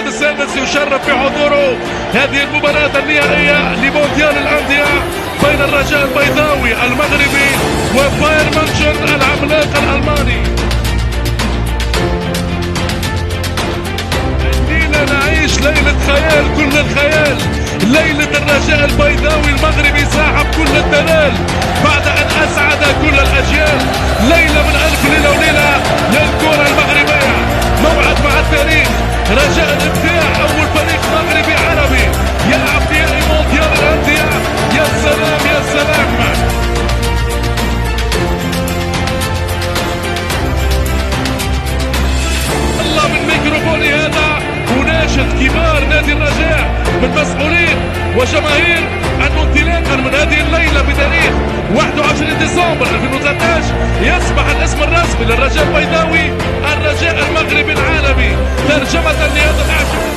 السادس يشرف بحضوره هذه المباراة النهائية لمونديال الأندية بين الرجاء البيضاوي المغربي وبايرن ميونخ العملاق الألماني. الليلة نعيش ليلة خيال كل الخيال، ليلة الرجاء البيضاوي المغربي صاحب كل الدلال بعد أن أسعد كل الأجيال. ليلة من ألف ليلة وليلة للكرة المغربية، موعد مع التاريخ. رجاء الإبداع أول فريق مغربي عربي يلعب نهائي مونديال الأندية. يا سلام يا سلام. الله من ميكروفوني هذا أناشد كبار نادي الرجاء من مسؤولين وجماهير أن انطلاقا من هذه الليلة بتاريخ 21 ديسمبر 2013 يصبح الاسم الرسمي للرجاء البيضاوي الرجاء المغربي العالمي، ترجمة لهذا الحدث.